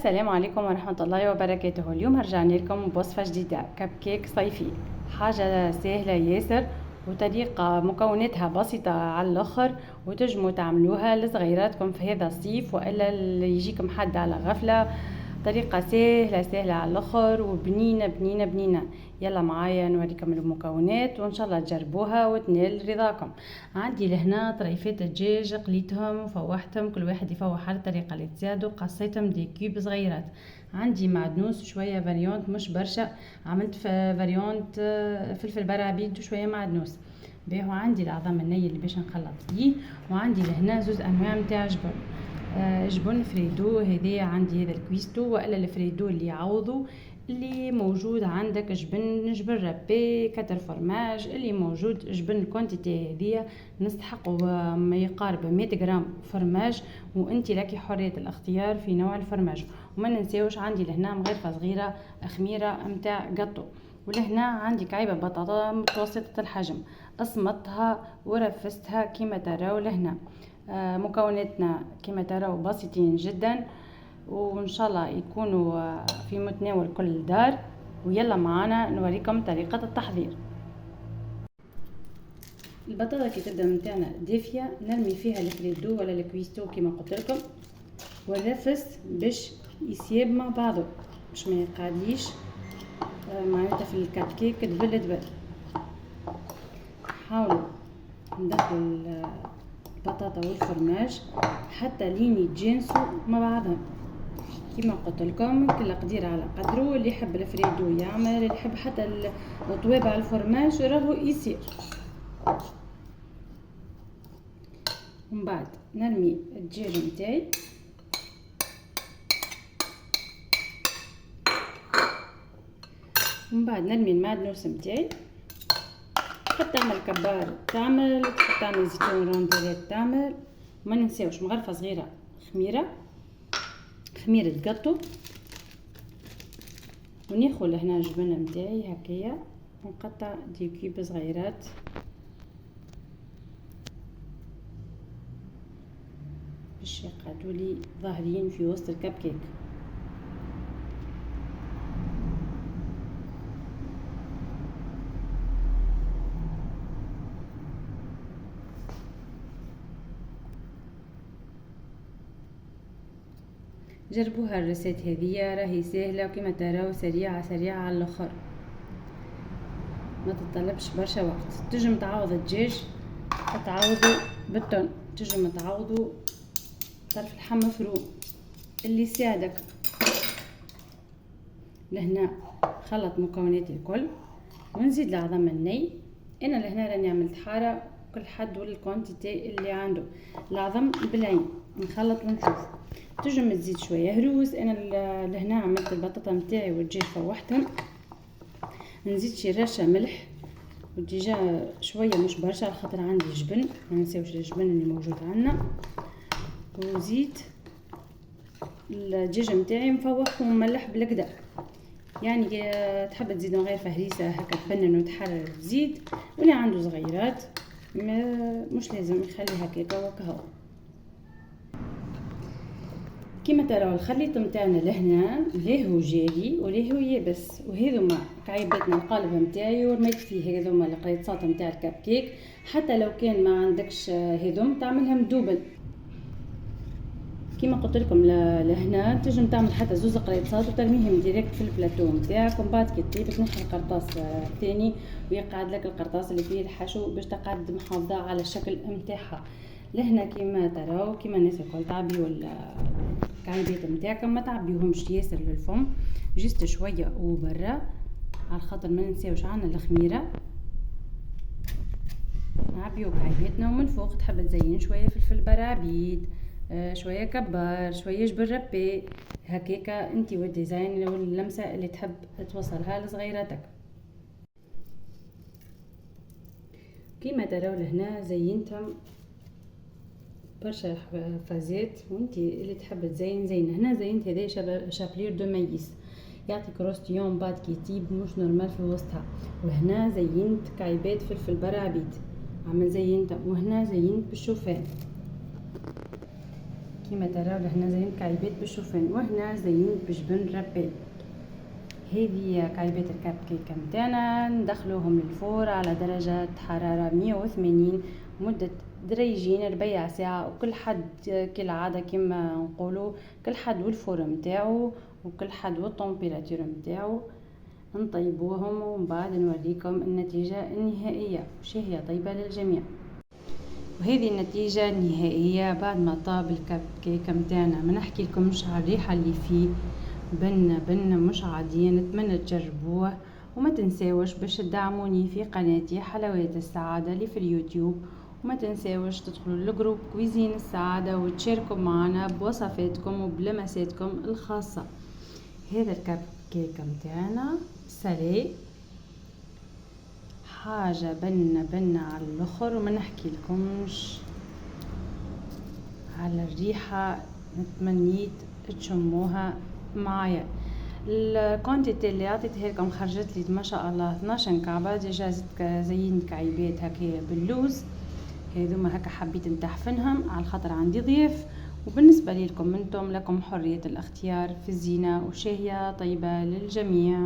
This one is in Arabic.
السلام عليكم ورحمة الله وبركاته. اليوم رجعنا لكم بوصفة جديدة، كب كيك صيفي. حاجة سهلة ياسر وطريقة مكوناتها بسيطة على الاخر، وتجموا تعملوها لصغيراتكم في هذا الصيف والا اللي يجيكم حد على غفلة. طريقة سهلة على الاخر وبنينة بنينة بنينة. يلا معايا نوريكم المكونات وان شاء الله تجربوها وتنال رضاكم. عندي لهنا طريفات دجاج قليتهم وفوحتهم، كل واحد يفوح على الطريقة اللي تساعده، قصيتهم دي كيوب صغيرات. عندي معدنوس شوية فاريونت مش برشا، عملت فاريونت فلفل برعبيد وشوية معدنوس بيه. وعندي العظام الني اللي باش نخلط بيه، وعندي لهنا زوز انواع متاع جبن. جبن فريدو هذه عندي، هذا الكويستو والا الفريدو اللي يعوضو اللي موجود عندك. جبن رابي كتر فرماج اللي موجود، جبن الكونتيتي هذه نستحقوا ما يقارب 100 غرام فرماج، وانت لك حرية الاختيار في نوع الفرماج. وما ننساوش عندي لهنا مغرفة صغيرة خميرة متاع قطو، ولهنا عندي كعيبة بطاطا متوسطة الحجم، قسمتها ورفستها كما تراو لهنا. مكوناتنا كما تراو بسيطين جدا، وان شاء الله يكونوا في متناول كل الدار. ويلا معانا نوريكم طريقة التحضير. البطاطا كي تبدا متاعنا دافيه نرمي فيها الفريدو ولا الكويستو كما قلت لكم، ونرفس باش يسيب مع بعضه، باش ما يقعدليش معناتها في الكب كيك دبل. حاولوا ندخلوا البطاطا والفرماج حتى لين يتجانسوا مع بعضهم. كما قلت لكم كل قدير على قدره، اللي يحب الفريدو يعمل، اللي يحب حتى الطوابع الفرماج راهو يصير. ومن بعد نرمي الدجاج نتاعي، ومن بعد نرمي المعدنوس نتاعي. تحب تعمل كبار تعمل، تحب تعمل زيتون رونديلات تعمل. وما ننساوش مغرفة صغيرة خميرة قطو. وناخذ هنا الجبن نتاعي هكايا ونقطع دي كيوب صغيرات، باش يقعدوا لي ظاهرين في وسط الكب كيك. جربوها الرسات هذه، راهي سهله وكما تراو سريعه على الاخر، ما تطلبش برشا وقت. تنجم تعوض الدجاج، تعوضوا بالتون، تنجم تعوضوا طرف اللحم مفروم اللي يساعدك. لهنا خلط مكوناتي الكل ونزيد العظم الني. انا لهنا راني عملت حاره، كل حد والكونتيتي اللي عنده. العظم بالعين نخلط ونشوف. تنجم تزيد شويه هروس. انا لهنا عملت البطاطا نتاعي والدجاج فوحتهم، نزيد شي رشه ملح والدجاج شويه مش برشا على خاطر عندي جبن، ما ننساوش الجبن اللي موجود عندنا. وزيد الدجاج نتاعي مفوح ومملح بالكدا، يعني تحب تزيد من غير فهريسه هكا تفنن وتحرر تزيد، واللي عنده صغيرات مش لازم يخلي هكاكا وكهو. كما تراو الخليط نتاعنا لهنا لهو جاري ولهو يابس، وهذوما كعيباتنا القالب نتاعي ورميت فيه هذوما القريصات نتاع الكب كيك. حتى لو كان ما عندكش هذوم تعملهم دوبل كما قلت لكم. لهنا تنجم تعمل حتى زوز قريصات وترميهم ديريكت في البلاتو نتاعك، ومن بعد كي تطيب تنحي القرطاس الثاني ويقعد لك القرطاس اللي فيه الحشو باش تقعد محافظه على الشكل نتاعها. لهنا كما تراو كما الناس الكل تعبيو الكعيبات نتاعكم، ما تعبيوهمش ياسر للفم، جست شويه وبرا على خاطر ما ننساوش عنا الخميره. نعبيو كعيباتنا ومن فوق تحب تزين شويه فلفل برعبيد، شويه كبار، شويه جبن ربي، هكاكا انت والديزاين واللمسه اللي تحب توصلها لصغيراتك. كيما تراو لهنا زينتهم برشا فازات، وانتي اللي تحب تزين زين. هنا زينت هذا شابلير دو مايس يعطي كروستيون بعد كي يطيب مش نورمال في وسطها. وهنا زينت كعيبات فلفل برعبيد عمل زينتها، وهنا زينت بالشوفان. كيما تراو لهنا زينت كعيبات بالشوفان، وهنا زينت بجبن رباد. هذه كعيبات الكب كيك متاعنا، ندخلوهم للفور على درجة حرارة 180 مدة دريجين 4 ساعة، وكل حد كالعادة كما نقولوا كل حد والفور متاعو وكل حد والطمبيراتور متاعو. نطيبوهم ومن بعد نوريكم النتيجة النهائية وش هي طيبة للجميع. وهذه النتيجة النهائية بعد ما طاب الكب كيك متاعنا. ما نحكي لكمش على الريحة اللي فيه، بن مش عادية. نتمنى تجربوه، وما تنساوش باش تدعموني في قناتي حلويات السعادة اللي في اليوتيوب، وما تنساوش تدخلوا للجروب كويزين السعادة وتشاركوا معنا بوصفاتكم وبلمساتكم الخاصة. هذا الكب كيك متاعنا سالي حاجة بن على الاخر، وما نحكي لكمش على الريحة. نتمنيت تشموها معايا. الكونتيتي اللي عطيتها لكم خرجت لي ما شاء الله 12 كعبة. ديجا زينت كعيبات هكايا باللوز، هذوما هكا حبيت نتحفنهم على الخاطر عندي ضيف. وبالنسبة لكم انتم لكم حرية الاختيار في الزينة، وشهية طيبة للجميع.